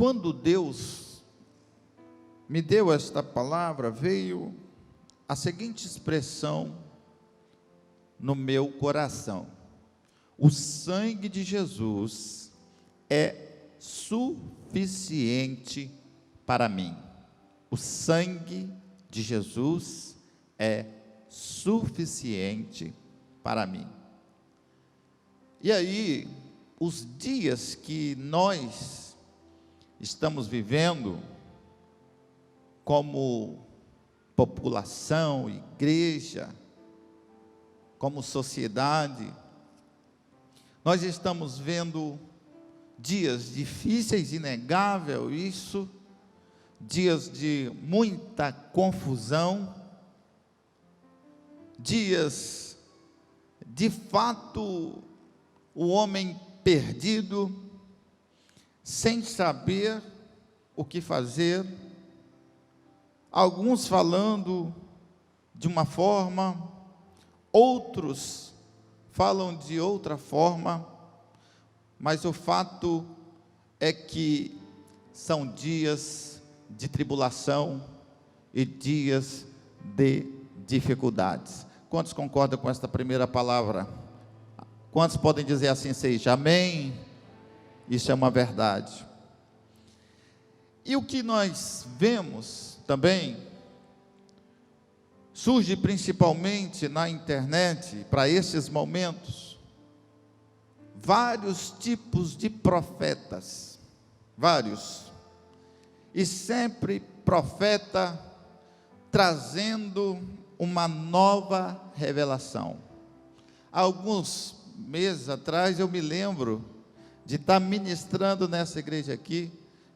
Quando Deus me deu esta palavra, veio a seguinte expressão no meu coração: o sangue de Jesus é suficiente para mim. O sangue de Jesus é suficiente para mim. E aí, os dias que nós estamos vivendo, como população, igreja, como sociedade, nós estamos vendo dias difíceis, inegável isso, dias de muita confusão, dias, de fato, o homem perdido, sem saber o que fazer, alguns falando de uma forma, outros falam de outra forma, mas o fato é que são dias de tribulação e dias de dificuldades. Quantos concordam com esta primeira palavra? Quantos podem dizer assim, seja amém? Isso é uma verdade. E o que nós vemos também, surge principalmente na internet, para esses momentos, vários tipos de profetas, vários, e sempre profeta trazendo uma nova revelação. Alguns meses atrás eu me lembro de estar ministrando nessa igreja aqui,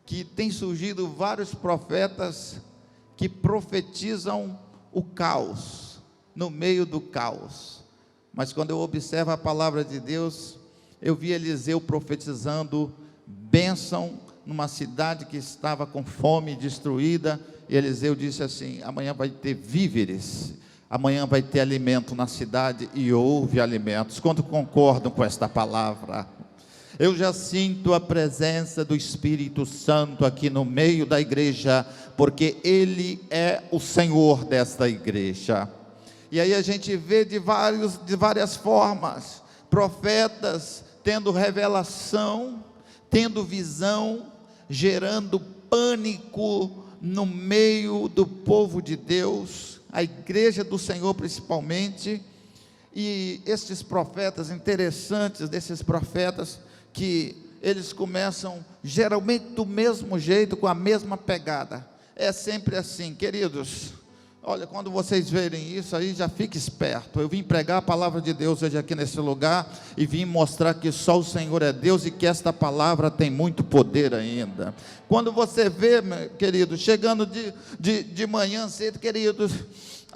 que tem surgido vários profetas que profetizam o caos, no meio do caos. Mas quando eu observo a palavra de Deus, eu vi Eliseu profetizando bênção numa cidade que estava com fome, destruída, e Eliseu disse assim: amanhã vai ter víveres, amanhã vai ter alimento na cidade, e houve alimentos. Quantos concordam com esta palavra? Eu já sinto a presença do Espírito Santo aqui no meio da igreja, porque Ele é o Senhor desta igreja. E aí a gente vê de várias formas, profetas tendo revelação, tendo visão, gerando pânico no meio do povo de Deus, a igreja do Senhor principalmente. E estes profetas, interessantes desses profetas, que eles começam geralmente do mesmo jeito, com a mesma pegada. É sempre assim, queridos. Olha, quando vocês verem isso aí, já fique esperto. Eu vim pregar a palavra de Deus hoje aqui nesse lugar, e vim mostrar que só o Senhor é Deus, e que esta palavra tem muito poder ainda. Quando você vê, meu querido, chegando de manhã cedo, queridos,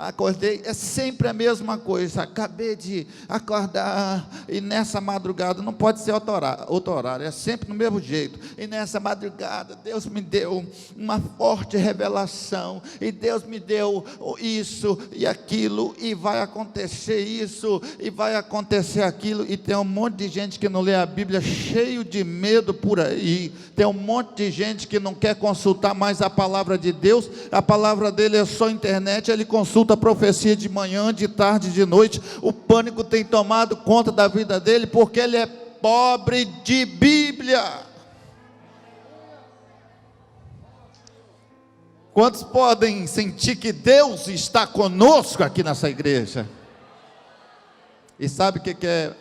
acordei, é sempre a mesma coisa. Acabei de acordar, e nessa madrugada, não pode ser outro horário, é sempre no mesmo jeito. E nessa madrugada, Deus me deu uma forte revelação, e Deus me deu isso e aquilo, e vai acontecer isso, e vai acontecer aquilo. E tem um monte de gente que não lê a Bíblia, cheio de medo por aí. Tem um monte de gente que não quer consultar mais a palavra de Deus. A palavra dele é só internet, ele consulta a profecia de manhã, de tarde, de noite. O pânico tem tomado conta da vida dele, porque ele é pobre de Bíblia. Quantos podem sentir que Deus está conosco aqui nessa igreja? E sabe o que é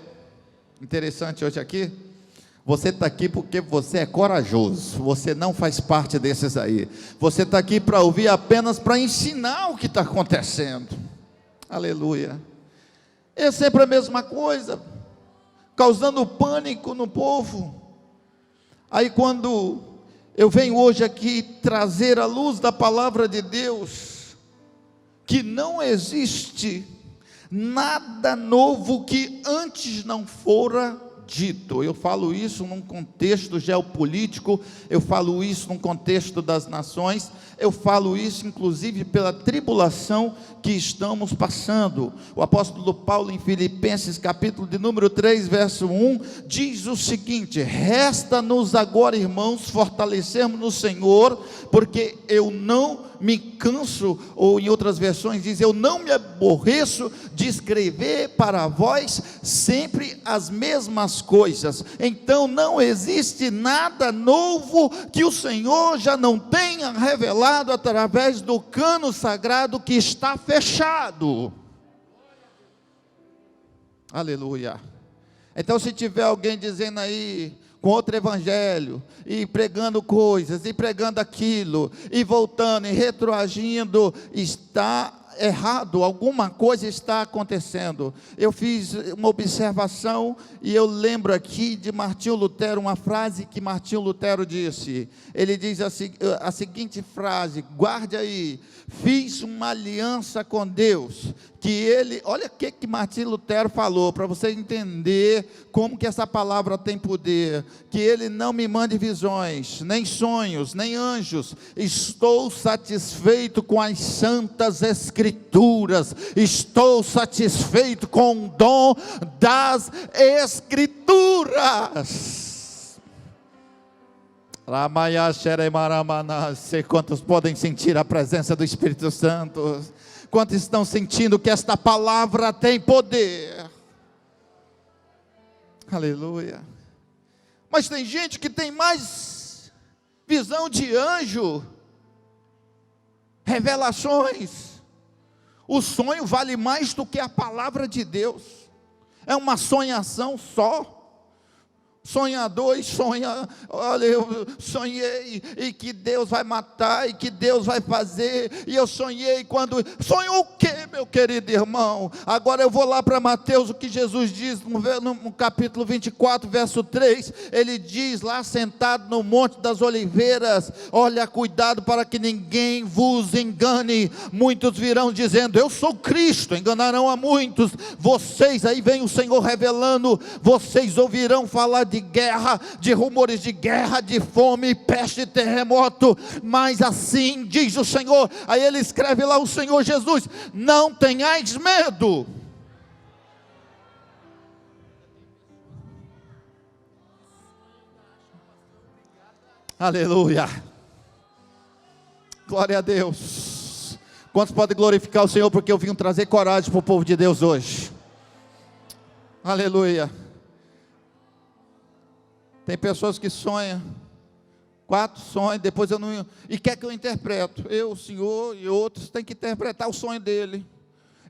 interessante hoje aqui? Você está aqui porque você é corajoso, você não faz parte desses aí. Você está aqui para ouvir, apenas para ensinar o que está acontecendo. Aleluia. É sempre a mesma coisa, causando pânico no povo. Aí quando eu venho hoje aqui trazer a luz da palavra de Deus, que não existe nada novo que antes não fora dito. Eu falo isso num contexto geopolítico, eu falo isso num contexto das nações, eu falo isso inclusive pela tribulação que estamos passando. O apóstolo Paulo, em Filipenses capítulo de número 3, verso 1, diz o seguinte: resta-nos agora, irmãos, fortalecermos no Senhor, porque eu não me canso, ou em outras versões diz, eu não me aborreço de escrever para vós sempre as mesmas coisas. Então não existe nada novo que o Senhor já não tenha revelado através do cano sagrado que está fechado. Aleluia. Então, se tiver alguém dizendo aí com outro evangelho, e pregando coisas, e pregando aquilo, e voltando, e retroagindo, está errado, alguma coisa está acontecendo. Eu fiz uma observação, e eu lembro aqui de Martinho Lutero, uma frase que Martinho Lutero disse. Ele diz a seguinte frase, guarde aí: fiz uma aliança com Deus, que ele, olha o que Martinho Lutero falou, para você entender como que essa palavra tem poder, que ele não me mande visões, nem sonhos, nem anjos, estou satisfeito com as santas escrituras, estou satisfeito com o dom das escrituras. Quantos podem sentir a presença do Espírito Santo? Quantos estão sentindo que esta palavra tem poder? Aleluia. Mas tem gente que tem mais visão de anjo, revelações. O sonho vale mais do que a palavra de Deus. É uma sonhação só. Sonhador e sonha, olha, eu sonhei e que Deus vai matar, e que Deus vai fazer, e eu sonhei quando, sonhou o que, meu querido irmão? Agora eu vou lá para Mateus, o que Jesus diz no capítulo 24, verso 3, ele diz lá sentado no Monte das Oliveiras, olha, cuidado para que ninguém vos engane, muitos virão dizendo, eu sou Cristo, enganarão a muitos, vocês, aí vem o Senhor revelando, vocês ouvirão falar de guerra, de rumores de guerra, de fome, peste e terremoto, mas assim diz o Senhor. Aí ele escreve lá, o Senhor Jesus, não tenhais medo. Aleluia, glória a Deus. Quantos podem glorificar o Senhor, porque eu vim trazer coragem para o povo de Deus hoje? Aleluia. Tem pessoas que sonham, 4 sonhos, depois eu não, e quer que eu interpreto, eu, o senhor e outros, tem que interpretar o sonho dele.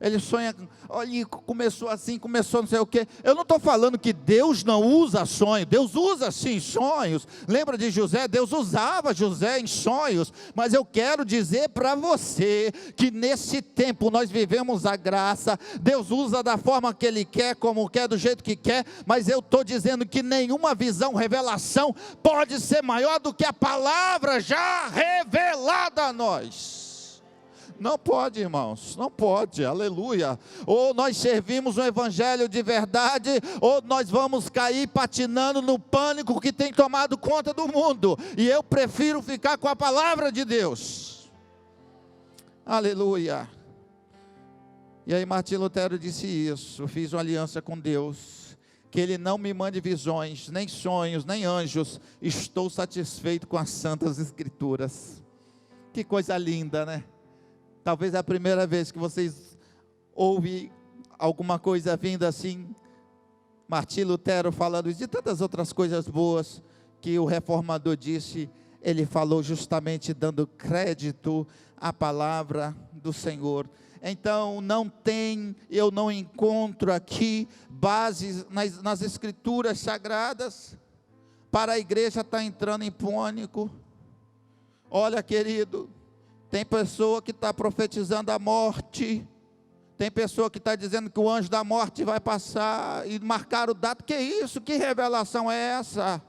Ele sonha, olha, começou assim, começou não sei o quê. Eu não estou falando que Deus não usa sonhos, Deus usa sim sonhos. Lembra de José? Deus usava José em sonhos, mas eu quero dizer para você, que nesse tempo nós vivemos a graça, Deus usa da forma que Ele quer, como quer, do jeito que quer, mas eu estou dizendo que nenhuma visão, revelação, pode ser maior do que a palavra já revelada a nós. Não pode, irmãos, não pode, aleluia. Ou nós servimos um evangelho de verdade, ou nós vamos cair patinando no pânico que tem tomado conta do mundo, e eu prefiro ficar com a palavra de Deus, aleluia. E aí Martinho Lutero disse isso, fiz uma aliança com Deus, que Ele não me mande visões, nem sonhos, nem anjos, estou satisfeito com as santas escrituras. Que coisa linda, né? Talvez é a primeira vez que vocês ouvem alguma coisa vinda assim, Martinho Lutero falando isso, de tantas outras coisas boas que o reformador disse, ele falou justamente dando crédito à palavra do Senhor. Então eu não encontro aqui bases nas escrituras sagradas, para a igreja estar entrando em pânico. Olha, querido, tem pessoa que está profetizando a morte, tem pessoa que está dizendo que o anjo da morte vai passar, e marcar o dado. Que isso? Que revelação é essa?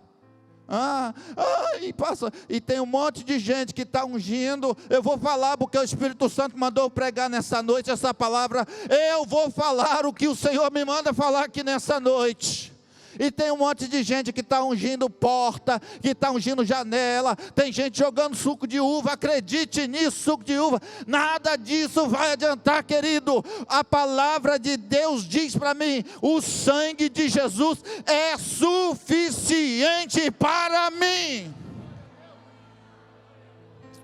E tem um monte de gente que está ungindo. Eu vou falar porque o Espírito Santo mandou pregar nessa noite essa palavra. Eu vou falar o que o Senhor me manda falar aqui nessa noite. E tem um monte de gente que está ungindo porta, que está ungindo janela, tem gente jogando suco de uva. Acredite nisso, suco de uva, nada disso vai adiantar, querido. A palavra de Deus diz para mim: o sangue de Jesus é suficiente para mim.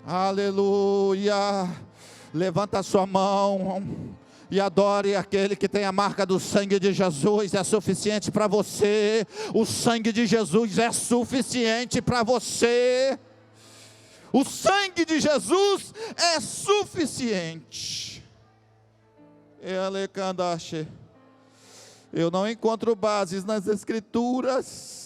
Aleluia. Levanta a sua mão e adore aquele que tem a marca do sangue de Jesus. É suficiente para você. O sangue de Jesus é suficiente para você. O sangue de Jesus é suficiente. Eu não encontro bases nas Escrituras.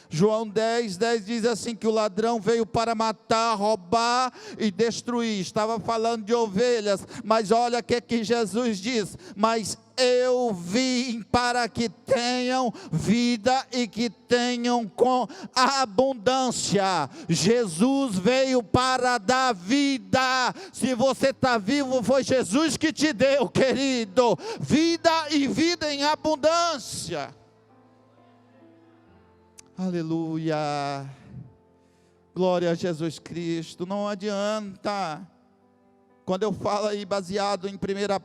João 10:10 diz assim, que o ladrão veio para matar, roubar e destruir. Estava falando de ovelhas, mas olha o que Jesus diz: mas eu vim para que tenham vida e que tenham com abundância. Jesus veio para dar vida. Se você está vivo, foi Jesus que te deu, querido, vida e vida em abundância. Aleluia, glória a Jesus Cristo. Não adianta, quando eu falo aí baseado em 1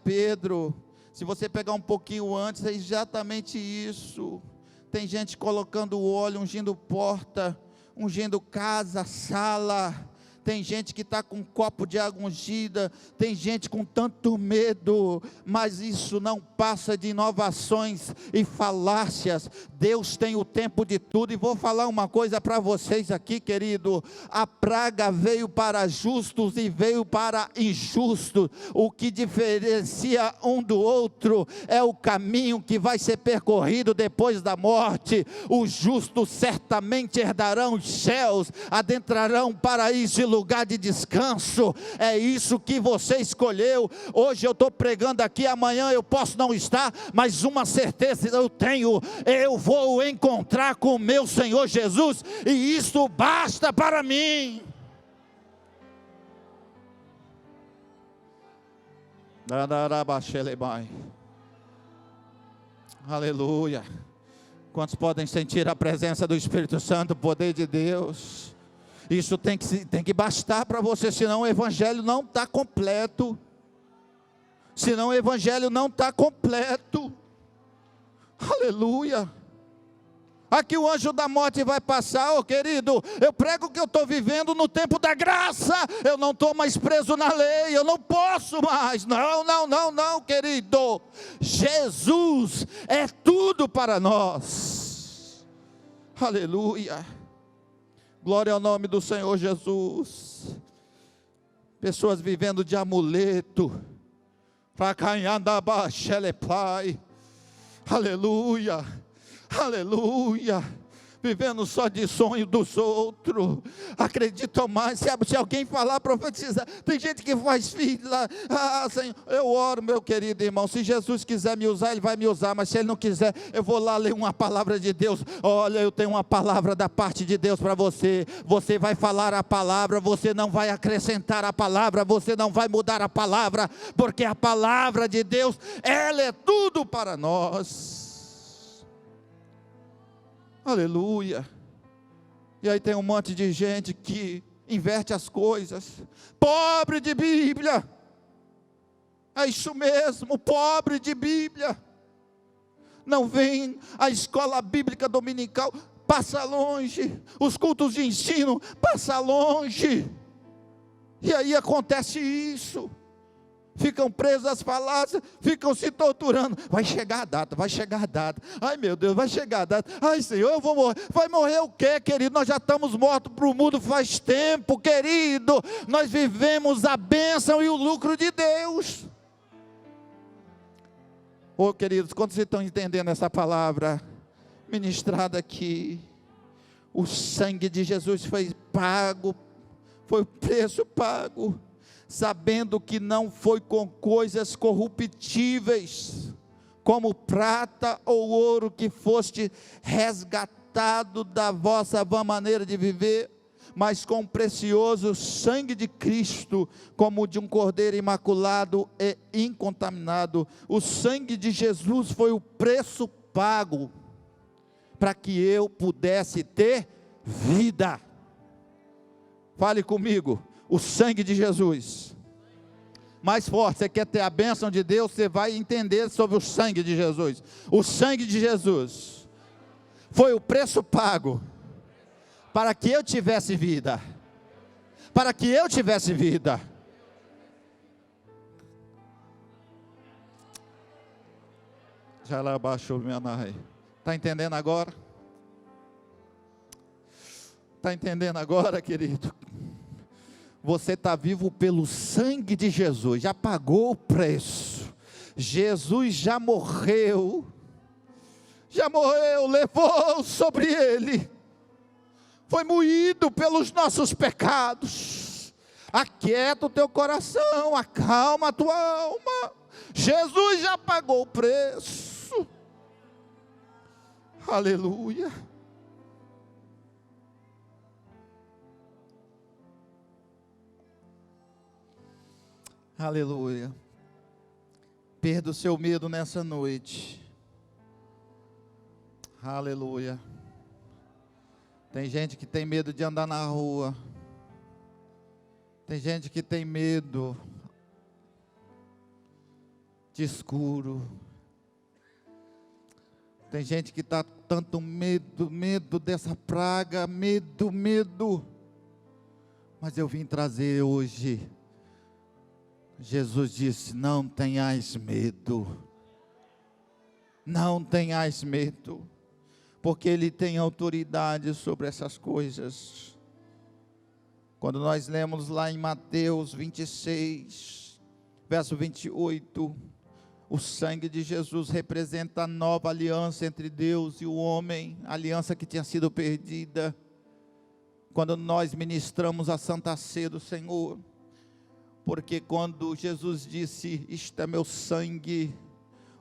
Pedro, se você pegar um pouquinho antes, é exatamente isso. Tem gente colocando óleo, ungindo porta, ungindo casa, sala. Tem gente que está com um copo de água ungida, tem gente com tanto medo, mas isso não passa de inovações e falácias. Deus tem o tempo de tudo. E vou falar uma coisa para vocês aqui, querido: a praga veio para justos e veio para injustos. O que diferencia um do outro é o caminho que vai ser percorrido depois da morte. Os justos certamente herdarão os céus, adentrarão o paraíso e lugar de descanso. É isso que você escolheu. Hoje eu estou pregando aqui, amanhã eu posso não estar, mas uma certeza eu tenho: eu vou encontrar com o meu Senhor Jesus, e isso basta para mim. Aleluia. Quantos podem sentir a presença do Espírito Santo, o poder de Deus? Isso tem que bastar para você, senão o evangelho não está completo. Senão o evangelho não está completo. Aleluia. Aqui o anjo da morte vai passar, querido. Eu prego que eu estou vivendo no tempo da graça. Eu não estou mais preso na lei. Eu não posso mais. Não, querido. Jesus é tudo para nós. Aleluia. Glória ao nome do Senhor Jesus. Pessoas vivendo de amuleto. Aleluia. Aleluia. Vivendo só de sonho dos outros. Acreditam mais. Se alguém falar, profetiza. Tem gente que faz fila. Senhor, eu oro, meu querido irmão. Se Jesus quiser me usar, Ele vai me usar. Mas se Ele não quiser, eu vou lá ler uma palavra de Deus. Olha, eu tenho uma palavra da parte de Deus para você. Você vai falar a palavra. Você não vai acrescentar a palavra. Você não vai mudar a palavra. Porque a palavra de Deus, ela é tudo para nós. Aleluia. E aí tem um monte de gente que inverte as coisas. Pobre de Bíblia. É isso mesmo, pobre de Bíblia. Não vem à escola bíblica dominical, passa longe. Os cultos de ensino, passa longe. E aí acontece isso. Ficam presos às falácias, ficam se torturando. Vai chegar a data, vai chegar a data. Ai meu Deus, vai chegar a data. Ai Senhor, eu vou morrer. Vai morrer o quê, querido? Nós já estamos mortos para o mundo faz tempo, querido. Nós vivemos a bênção e o lucro de Deus. Queridos, quando vocês estão entendendo essa palavra ministrada aqui, o sangue de Jesus foi pago, foi o preço pago, sabendo que não foi com coisas corruptíveis, como prata ou ouro, que foste resgatado da vossa vã maneira de viver, mas com o precioso sangue de Cristo, como de um cordeiro imaculado e incontaminado. O sangue de Jesus foi o preço pago. para que eu pudesse ter vida. Fale comigo, o sangue de Jesus. Mais forte, você quer ter a bênção de Deus, você vai entender sobre o sangue de Jesus. O sangue de Jesus foi o preço pago para que eu tivesse vida. Para que eu tivesse vida. Já lá abaixou minha nai. Está entendendo agora? Está entendendo agora, querido? Você está vivo pelo sangue de Jesus, já pagou o preço. Jesus já morreu, levou sobre ele, foi moído pelos nossos pecados. Aquieta o teu coração, acalma a tua alma. Jesus já pagou o preço. Aleluia. Aleluia. Perda o seu medo nessa noite. Aleluia. Tem gente que tem medo de andar na rua. Tem gente que tem medo de escuro. Tem gente que está tanto medo dessa praga, medo. Mas eu vim trazer hoje. Jesus disse: não tenhais medo. Não tenhais medo. Porque Ele tem autoridade sobre essas coisas. Quando nós lemos lá em Mateus 26, verso 28, o sangue de Jesus representa a nova aliança entre Deus e o homem, a aliança que tinha sido perdida. Quando nós ministramos a Santa Ceia do Senhor, porque quando Jesus disse: isto é meu sangue,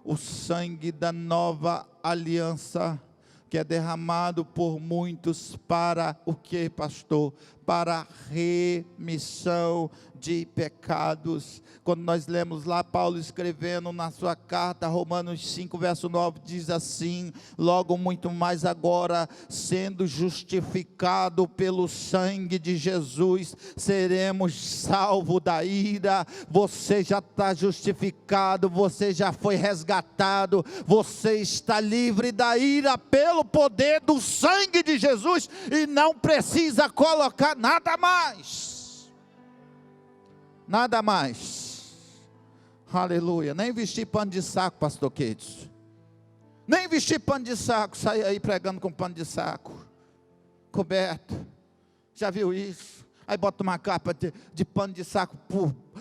o sangue da nova aliança, que é derramado por muitos para o que, pastor? Para remissão de pecados. Quando nós lemos lá, Paulo escrevendo na sua carta, Romanos 5, verso 9, diz assim: logo muito mais agora, sendo justificado pelo sangue de Jesus, seremos salvos da ira. Você já está justificado, você já foi resgatado, você está livre da ira pelo poder do sangue de Jesus, e não precisa colocar nada mais. Nada mais. Aleluia. Nem vestir pano de saco, pastor Kedes. Nem vestir pano de saco, sair aí pregando com pano de saco, coberto. Já viu isso? Aí bota uma capa de pano de saco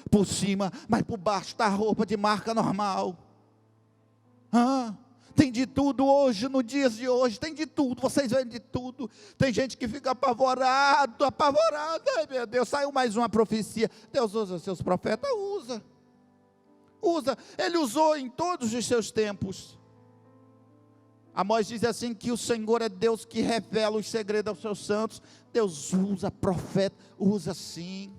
por cima, mas por baixo está roupa de marca normal. Tem de tudo hoje, no dias de hoje, tem de tudo, vocês veem de tudo. Tem gente que fica apavorado, ai meu Deus, saiu mais uma profecia. Deus usa os seus profetas, usa, Ele usou em todos os seus tempos. Amós diz assim, que o Senhor é Deus que revela os segredos aos seus santos. Deus usa profeta, usa sim.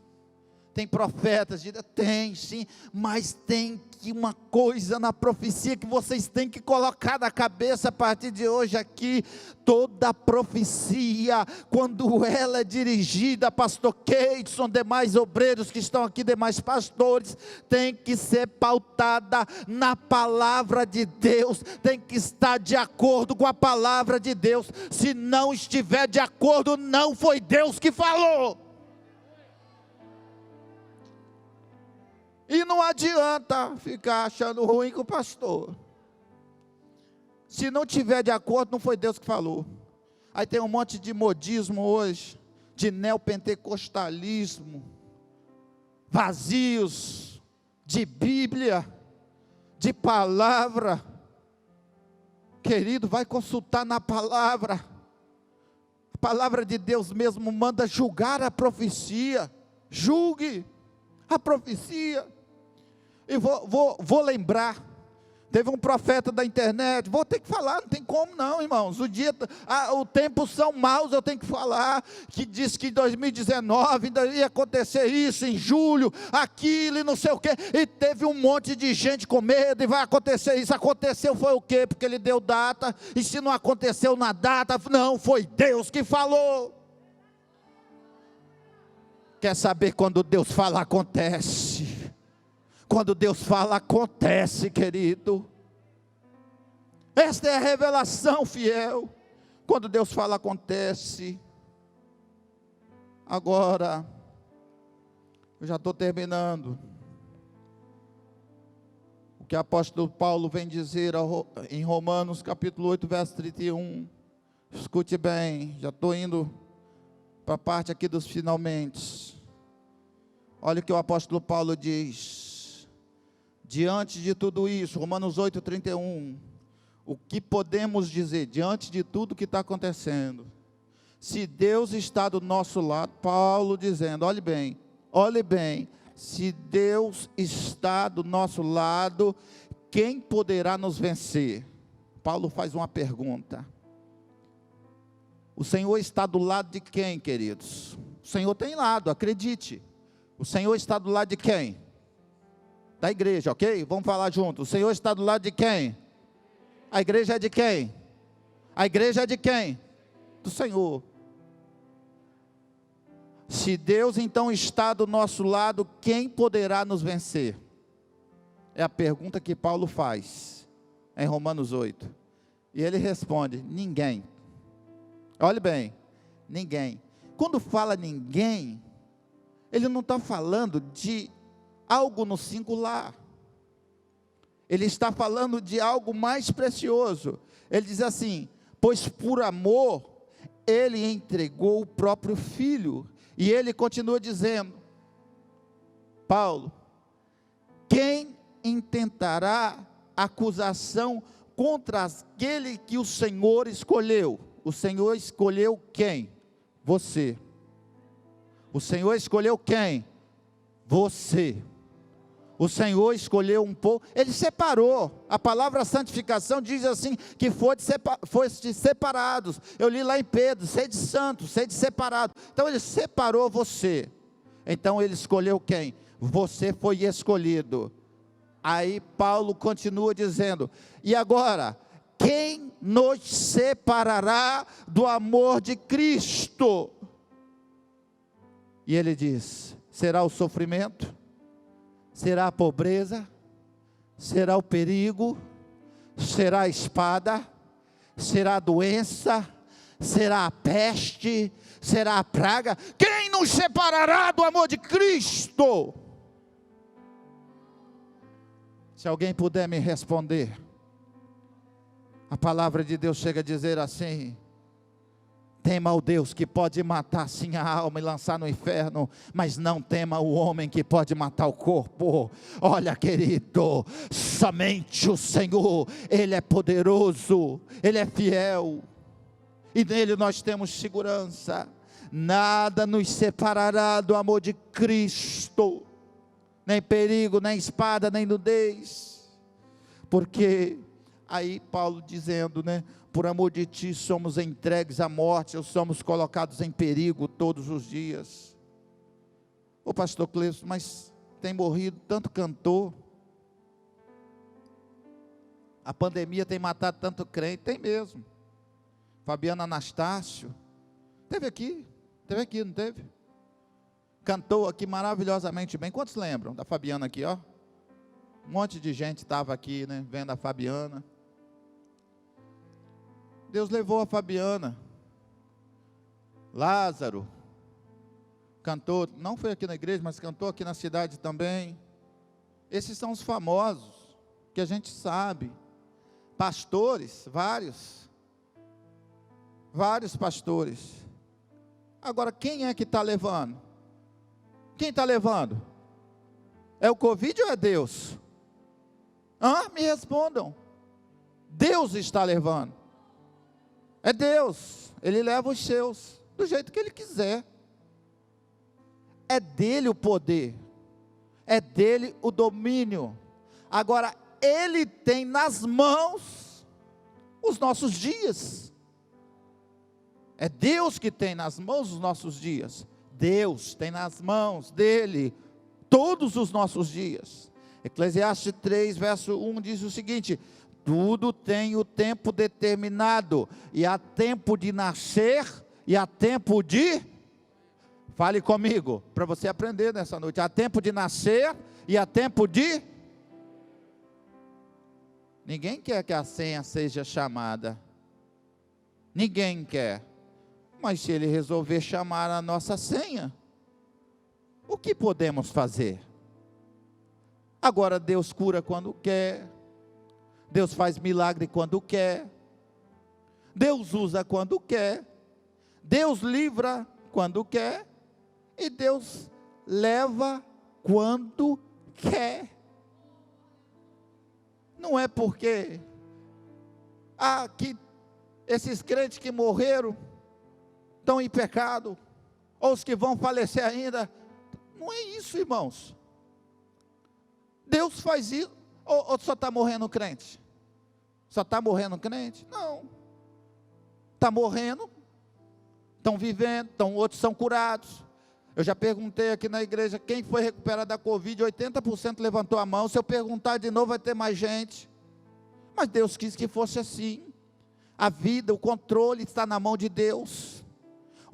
Tem profetas, tem sim, mas tem que uma coisa na profecia que vocês têm que colocar na cabeça a partir de hoje aqui: toda profecia, quando ela é dirigida, pastor Keidson, demais obreiros que estão aqui, demais pastores, tem que ser pautada na palavra de Deus, tem que estar de acordo com a palavra de Deus. Se não estiver de acordo, não foi Deus que falou. E não adianta ficar achando ruim com o pastor. Se não tiver de acordo, não foi Deus que falou. Aí tem um monte de modismo hoje, de neopentecostalismo, vazios de Bíblia, de palavra. Querido, vai consultar na palavra. A palavra de Deus mesmo manda julgar a profecia. Julgue a profecia. E vou lembrar Teve um profeta da internet, vou ter que falar, não tem como não, irmãos. O tempo são maus, eu tenho que falar, que disse que em 2019 ainda ia acontecer isso, em julho, aquilo e não sei o quê, e teve um monte de gente com medo, e vai acontecer isso. Aconteceu foi o quê? Porque ele deu data, e se não aconteceu na data, não, foi Deus que falou. Quer saber quando Deus fala, acontece. Quando Deus fala, acontece, querido. Esta é a revelação fiel. Quando Deus fala, acontece. Agora, eu já estou terminando. O que o apóstolo Paulo vem dizer em Romanos capítulo 8, verso 31. Escute bem, já estou indo para a parte aqui dos finalmente. Olha o que o apóstolo Paulo diz. Diante de tudo isso, Romanos 8, 31, o que podemos dizer diante de tudo que está acontecendo? Se Deus está do nosso lado, Paulo dizendo, olhe bem, se Deus está do nosso lado, quem poderá nos vencer? Paulo faz uma pergunta. O Senhor está do lado de quem, queridos? O Senhor tem lado, acredite. O Senhor está do lado de quem? Da igreja, ok? Vamos falar juntos. O Senhor está do lado de quem? A igreja é de quem? A igreja é de quem? Do Senhor. Se Deus então está do nosso lado, quem poderá nos vencer? É a pergunta que Paulo faz em Romanos 8. E ele responde, ninguém. Olhe bem, ninguém. Quando fala ninguém, ele não está falando de algo no singular. Ele está falando de algo mais precioso. Ele diz assim, pois por amor, ele entregou o próprio Filho. E ele continua dizendo, Paulo, quem intentará acusação contra aquele que o Senhor escolheu? O Senhor escolheu quem? Você. O Senhor escolheu quem? Você. O Senhor escolheu um povo, Ele separou. A palavra santificação diz assim, que foste separados. Eu li lá em Pedro, sede santo, sede separado. Então Ele separou você. Então Ele escolheu quem? Você foi escolhido. Aí Paulo continua dizendo, e agora, quem nos separará do amor de Cristo? E ele diz, será o sofrimento? Será a pobreza? Será o perigo? Será a espada? Será a doença? Será a peste? Será a praga? Quem nos separará do amor de Cristo? Se alguém puder me responder, a palavra de Deus chega a dizer assim, tema o Deus que pode matar sim a alma e lançar no inferno, mas não tema o homem que pode matar o corpo. Olha, querido, somente o Senhor, Ele é poderoso, Ele é fiel, e nele nós temos segurança. Nada nos separará do amor de Cristo, nem perigo, nem espada, nem nudez, porque aí Paulo dizendo, né, por amor de ti somos entregues à morte, ou somos colocados em perigo todos os dias. Ô pastor Cleison, mas tem morrido tanto cantor, a pandemia tem matado tanto crente, tem mesmo. Fabiano Anastácio, teve aqui, não teve? Cantou aqui maravilhosamente bem. Quantos lembram da Fabiana aqui, ó? Um monte de gente estava aqui, né, vendo a Fabiana. Deus levou a Fabiana. Lázaro cantou, não foi aqui na igreja, mas cantou aqui na cidade também. Esses são os famosos, que a gente sabe. Pastores, vários pastores. Agora, quem é que está levando? Quem está levando? É o Covid ou é Deus? Me respondam. Deus está levando. É Deus, Ele leva os seus, do jeito que Ele quiser. É dele o poder, é dele o domínio. Agora, Ele tem nas mãos os nossos dias. É Deus que tem nas mãos os nossos dias. Deus tem nas mãos dele todos os nossos dias. Eclesiastes 3, verso 1 diz o seguinte: tudo tem o tempo determinado, e há tempo de nascer, e há tempo de... Fale comigo, para você aprender nessa noite. Há tempo de nascer, e há tempo de... Ninguém quer que a senha seja chamada. Ninguém quer. Mas se ele resolver chamar a nossa senha, o que podemos fazer? Agora, Deus cura quando quer. Deus faz milagre quando quer. Deus usa quando quer. Deus livra quando quer. E Deus leva quando quer. Não é porque que esses crentes que morreram estão em pecado, ou os que vão falecer ainda. Não é isso, irmãos. Deus faz isso. Ou só está morrendo crente? Só está morrendo crente? Não. Está morrendo, estão vivendo, outros são curados. Eu já perguntei aqui na igreja, quem foi recuperado da Covid, 80% levantou a mão. Se eu perguntar de novo, vai ter mais gente. Mas Deus quis que fosse assim. A vida, o controle está na mão de Deus.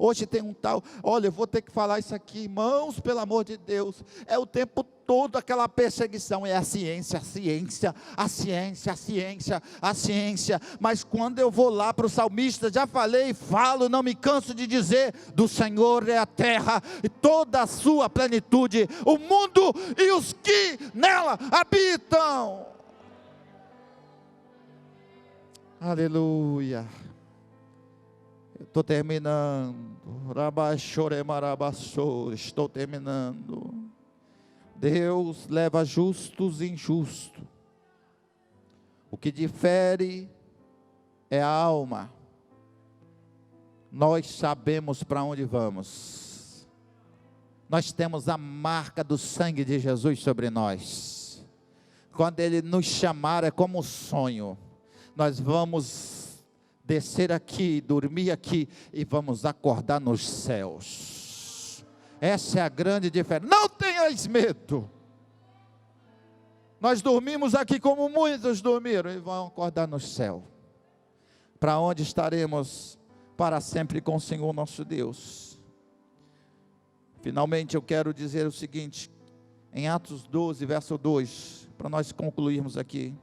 Hoje tem um tal, olha, eu vou ter que falar isso aqui, irmãos, pelo amor de Deus, é o tempo todo aquela perseguição, é a ciência, a ciência, a ciência, a ciência, a ciência. Mas quando eu vou lá para o salmista, já falei, falo, não me canso de dizer, do Senhor é a terra e toda a sua plenitude, o mundo e os que nela habitam. Aleluia. Estou terminando. Estou terminando. Deus leva justos e injustos. O que difere é a alma. Nós sabemos para onde vamos. Nós temos a marca do sangue de Jesus sobre nós. Quando Ele nos chamar, é como um sonho. Nós vamos descer aqui, dormir aqui e vamos acordar nos céus. Essa é a grande diferença. Não tenhais medo. Nós dormimos aqui como muitos dormiram e vão acordar no céu. Para onde estaremos para sempre com o Senhor nosso Deus. Finalmente eu quero dizer o seguinte, em Atos 12, verso 2, para nós concluirmos aqui.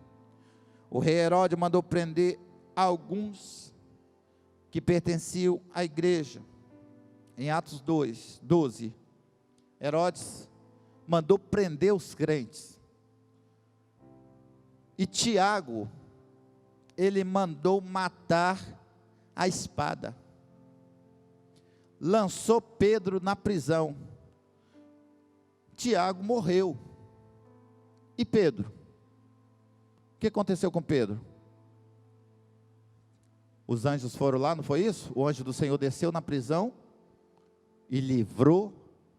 O rei Herodes mandou prender alguns que pertenciam à igreja. Em Atos 2, 12, Herodes mandou prender os crentes. E Tiago, ele mandou matar a espada. Lançou Pedro na prisão. Tiago morreu. E Pedro? O que aconteceu com Pedro? Os anjos foram lá, não foi isso? O anjo do Senhor desceu na prisão e livrou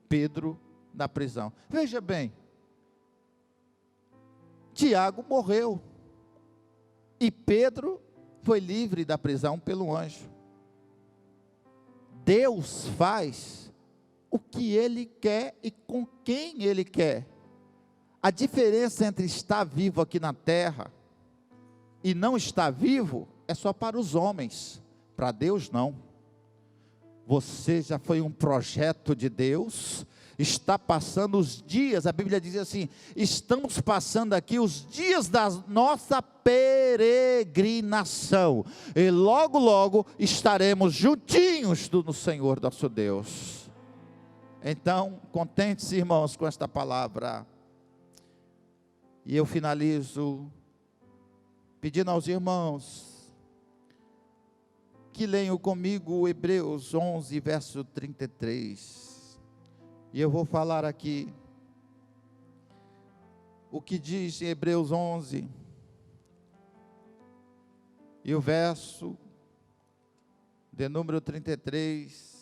Pedro da prisão. Veja bem, Tiago morreu e Pedro foi livre da prisão pelo anjo. Deus faz o que Ele quer e com quem Ele quer. A diferença entre estar vivo aqui na terra e não estar vivo é só para os homens, para Deus não. Você já foi um projeto de Deus, está passando os dias, a Bíblia diz assim, estamos passando aqui os dias da nossa peregrinação, e logo logo estaremos juntinhos no Senhor nosso Deus. Então, contente-se, irmãos, com esta palavra. E eu finalizo pedindo aos irmãos que leiam comigo Hebreus 11, verso 33. E eu vou falar aqui o que diz em Hebreus 11. E o verso de número 33.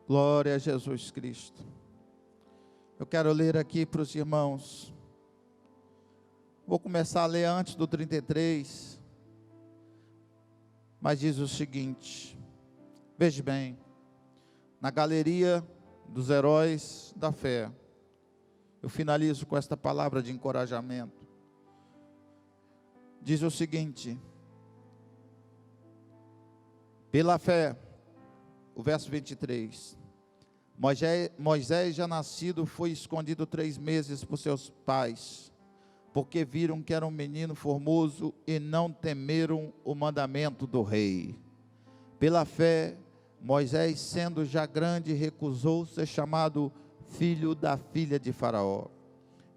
Glória a Jesus Cristo. Eu quero ler aqui para os irmãos. Vou começar a ler antes do 33. Mas diz o seguinte: veja bem, na galeria dos heróis da fé, eu finalizo com esta palavra de encorajamento. Diz o seguinte: pela fé, o verso 23, Moisés já nascido foi escondido 3 meses por seus pais, porque viram que era um menino formoso e não temeram o mandamento do rei. Pela fé, Moisés, sendo já grande, recusou ser chamado filho da filha de Faraó,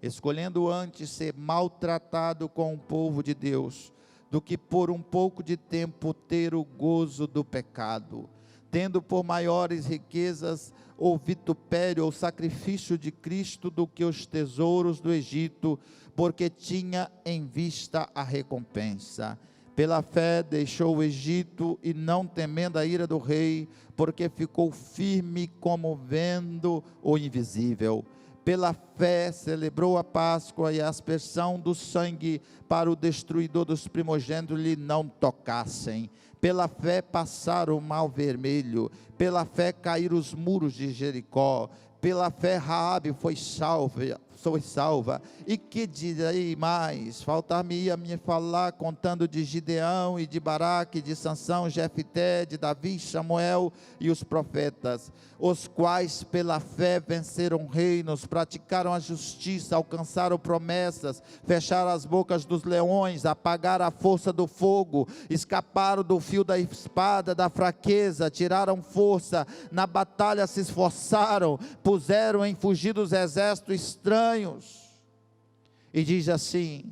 escolhendo antes ser maltratado com o povo de Deus, do que por um pouco de tempo ter o gozo do pecado, tendo por maiores riquezas o vitupério ou sacrifício de Cristo do que os tesouros do Egito, porque tinha em vista a recompensa. Pela fé deixou o Egito e não temendo a ira do rei, porque ficou firme como vendo o invisível. Pela fé celebrou a Páscoa e a aspersão do sangue, para o destruidor dos primogênitos lhe não tocassem. Pela fé passaram o mar vermelho, pela fé caíram os muros de Jericó, pela fé Raabe foi salva, e que direi mais? Faltar-me-ia me falar contando de Gideão e de Baraque, de Sansão, Jefté, de Davi, Samuel e os profetas, os quais pela fé venceram reinos, praticaram a justiça, alcançaram promessas, fecharam as bocas dos leões, apagaram a força do fogo, escaparam do fio da espada, da fraqueza, tiraram força, na batalha se esforçaram, puseram em fugir dos exércitos estranhos. E diz assim: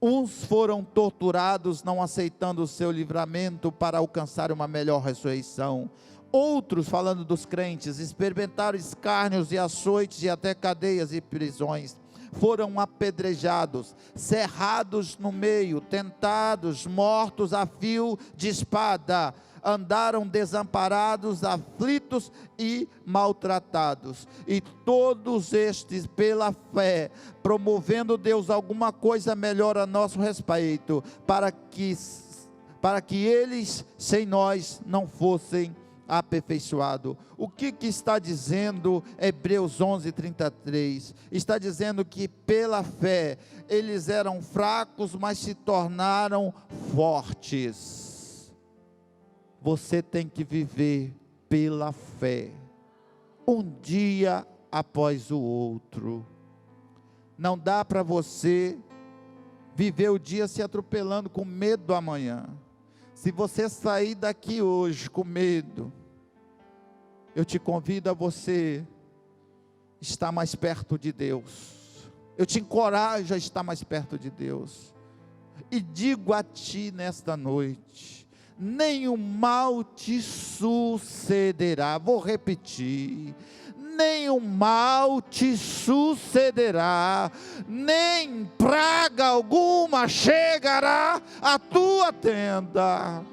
uns foram torturados, não aceitando o seu livramento para alcançar uma melhor ressurreição. Outros, falando dos crentes, experimentaram escárnios e açoites e até cadeias e prisões. Foram apedrejados, cerrados no meio, tentados, mortos a fio de espada. Andaram desamparados, aflitos e maltratados. E todos estes, pela fé, promovendo Deus alguma coisa melhor a nosso respeito, para que eles sem nós não fossem aperfeiçoado. O que está dizendo Hebreus 11:33? Está dizendo que pela fé eles eram fracos, mas se tornaram fortes. Você tem que viver pela fé, um dia após o outro. Não dá para você viver o dia se atropelando com medo do amanhã. Se você sair daqui hoje com medo, eu te convido a você estar mais perto de Deus. Eu te encorajo a estar mais perto de Deus. E digo a ti nesta noite: nenhum mal te sucederá. Vou repetir: nenhum mal te sucederá, nem praga alguma chegará à tua tenda.